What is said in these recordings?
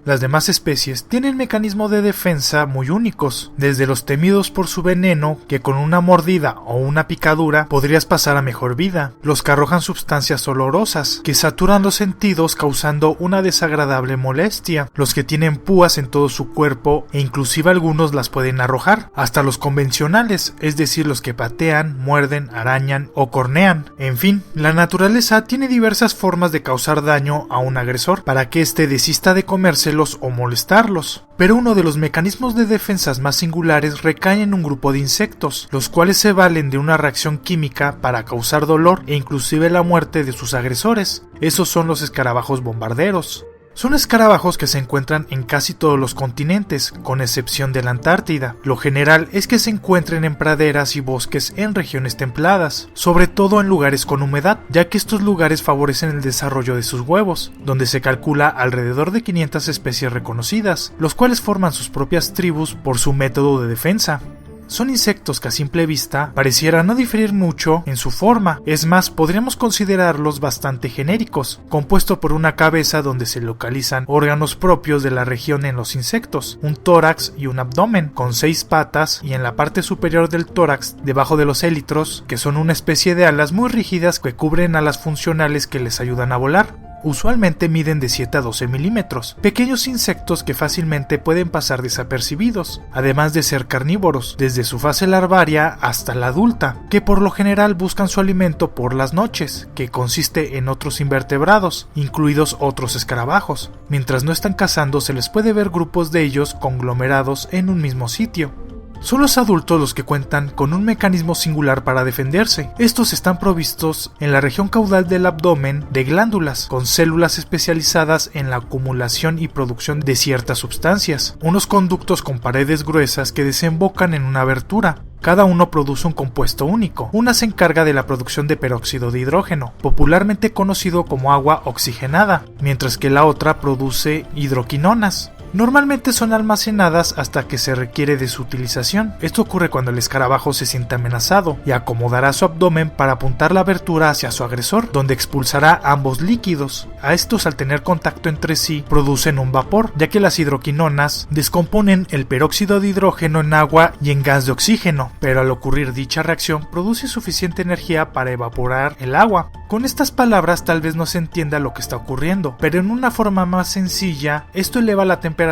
Las demás especies tienen mecanismos de defensa muy únicos, desde los temidos por su veneno, que con una mordida o una picadura podrías pasar a mejor vida, los que arrojan sustancias olorosas, que saturan los sentidos causando una desagradable molestia, los que tienen púas en todo su cuerpo e inclusive algunos las pueden arrojar, hasta los convencionales, es decir, los que patean, muerden, arañan o cornean. En fin, la naturaleza tiene diversas formas de causar daño a un agresor para que éste desista de comérselos o molestarlos. Pero uno de los mecanismos de defensas más singulares recae en un grupo de insectos, los cuales se valen de una reacción química para causar dolor e inclusive la muerte de sus agresores. Esos son los escarabajos bombarderos. Son escarabajos que se encuentran en casi todos los continentes, con excepción de la Antártida. Lo general es que se encuentren en praderas y bosques en regiones templadas, sobre todo en lugares con humedad, ya que estos lugares favorecen el desarrollo de sus huevos, donde se calcula alrededor de 500 especies reconocidas, los cuales forman sus propias tribus por su método de defensa. Son insectos que a simple vista parecieran no diferir mucho en su forma, es más, podríamos considerarlos bastante genéricos, compuesto por una cabeza donde se localizan órganos propios de la región en los insectos, un tórax y un abdomen, con 6 patas y en la parte superior del tórax, debajo de los élitros, que son una especie de alas muy rígidas que cubren alas funcionales que les ayudan a volar. Usualmente miden de 7 a 12 milímetros, pequeños insectos que fácilmente pueden pasar desapercibidos, además de ser carnívoros, desde su fase larvaria hasta la adulta, que por lo general buscan su alimento por las noches, que consiste en otros invertebrados, incluidos otros escarabajos. Mientras no están cazando se les puede ver grupos de ellos conglomerados en un mismo sitio. Son los adultos los que cuentan con un mecanismo singular para defenderse. Estos están provistos en la región caudal del abdomen de glándulas, con células especializadas en la acumulación y producción de ciertas sustancias, unos conductos con paredes gruesas que desembocan en una abertura. Cada uno produce un compuesto único. Una se encarga de la producción de peróxido de hidrógeno, popularmente conocido como agua oxigenada, mientras que la otra produce hidroquinonas. Normalmente son almacenadas hasta que se requiere de su utilización. Esto ocurre cuando el escarabajo se siente amenazado y acomodará su abdomen para apuntar la abertura hacia su agresor, donde expulsará ambos líquidos. A estos, al tener contacto entre sí, producen un vapor, ya que las hidroquinonas descomponen el peróxido de hidrógeno en agua y en gas de oxígeno, pero al ocurrir dicha reacción produce suficiente energía para evaporar el agua. Con estas palabras tal vez no se entienda lo que está ocurriendo, pero en una forma más sencilla, esto eleva la temperatura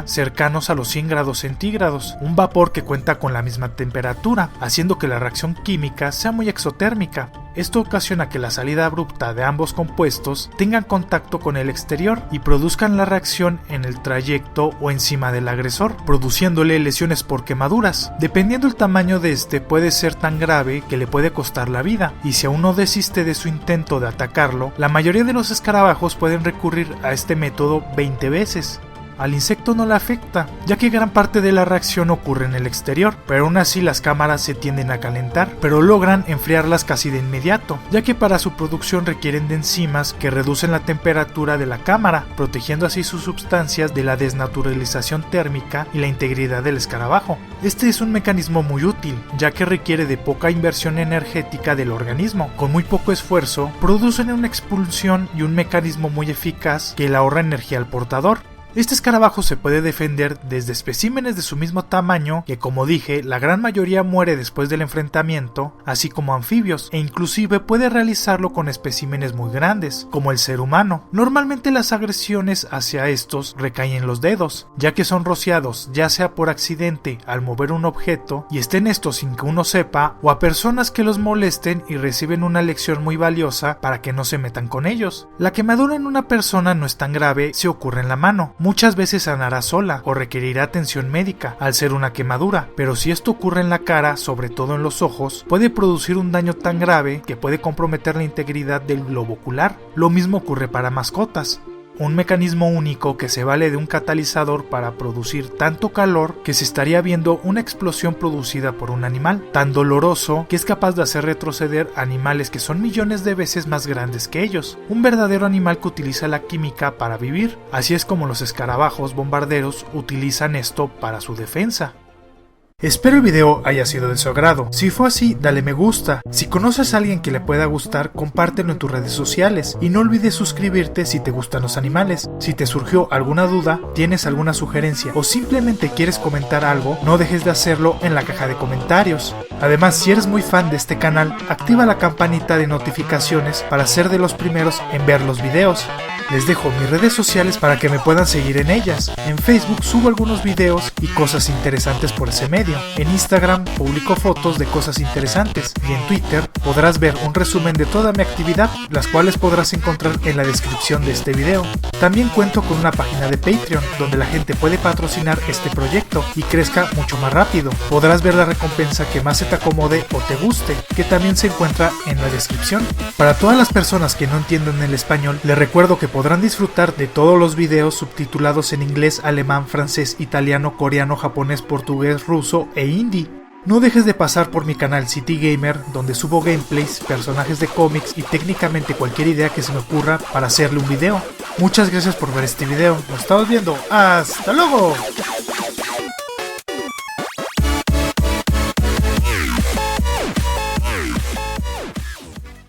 cercanos a los 100 grados centígrados, un vapor que cuenta con la misma temperatura, haciendo que la reacción química sea muy exotérmica. Esto ocasiona que la salida abrupta de ambos compuestos tengan contacto con el exterior y produzcan la reacción en el trayecto o encima del agresor, produciéndole lesiones por quemaduras. Dependiendo del tamaño de este, puede ser tan grave que le puede costar la vida, y si aún no desiste de su intento de atacarlo, la mayoría de los escarabajos pueden recurrir a este método 20 veces. Al insecto no le afecta, ya que gran parte de la reacción ocurre en el exterior, pero aún así las cámaras se tienden a calentar, pero logran enfriarlas casi de inmediato, ya que para su producción requieren de enzimas que reducen la temperatura de la cámara, protegiendo así sus sustancias de la desnaturalización térmica y la integridad del escarabajo. Este es un mecanismo muy útil, ya que requiere de poca inversión energética del organismo. Con muy poco esfuerzo, producen una expulsión y un mecanismo muy eficaz que le ahorra energía al portador. Este escarabajo se puede defender desde especímenes de su mismo tamaño, que como dije, la gran mayoría muere después del enfrentamiento, así como anfibios, e inclusive puede realizarlo con especímenes muy grandes, como el ser humano. Normalmente las agresiones hacia estos recaen en los dedos, ya que son rociados ya sea por accidente al mover un objeto y estén estos sin que uno sepa, o a personas que los molesten y reciben una lección muy valiosa para que no se metan con ellos. La quemadura en una persona no es tan grave si ocurre en la mano. Muchas veces sanará sola o requerirá atención médica al ser una quemadura, pero si esto ocurre en la cara, sobre todo en los ojos, puede producir un daño tan grave que puede comprometer la integridad del globo ocular. Lo mismo ocurre para mascotas. un mecanismo único que se vale de un catalizador para producir tanto calor que se estaría viendo una explosión producida por un animal, tan doloroso que es capaz de hacer retroceder animales que son millones de veces más grandes que ellos. Un verdadero animal que utiliza la química para vivir. Así es como los escarabajos bombarderos utilizan esto para su defensa. Espero el video haya sido de su agrado. Si fue así, dale me gusta. Si conoces a alguien que le pueda gustar, compártelo en tus redes sociales. Y no olvides suscribirte si te gustan los animales. Si te surgió alguna duda, tienes alguna sugerencia o simplemente quieres comentar algo, no dejes de hacerlo en la caja de comentarios. Además, si eres muy fan de este canal, activa la campanita de notificaciones para ser de los primeros en ver los videos. Les dejo mis redes sociales para que me puedan seguir en ellas. En Facebook subo algunos videos y cosas interesantes por ese medio. En Instagram publico fotos de cosas interesantes. Y en Twitter podrás ver un resumen de toda mi actividad, las cuales podrás encontrar en la descripción de este video. También cuento con una página de Patreon, donde la gente puede patrocinar este proyecto y crezca mucho más rápido. Podrás ver la recompensa que más se te acomode o te guste, que también se encuentra en la descripción. Para todas las personas que no entienden el español, les recuerdo que podrán disfrutar de todos los videos subtitulados en inglés, alemán, francés, italiano, coreano, japonés, portugués, ruso e hindi. No dejes de pasar por mi canal City Gamer, donde subo gameplays, personajes de cómics y técnicamente cualquier idea que se me ocurra para hacerle un video. Muchas gracias por ver este video, nos estamos viendo, ¡hasta luego!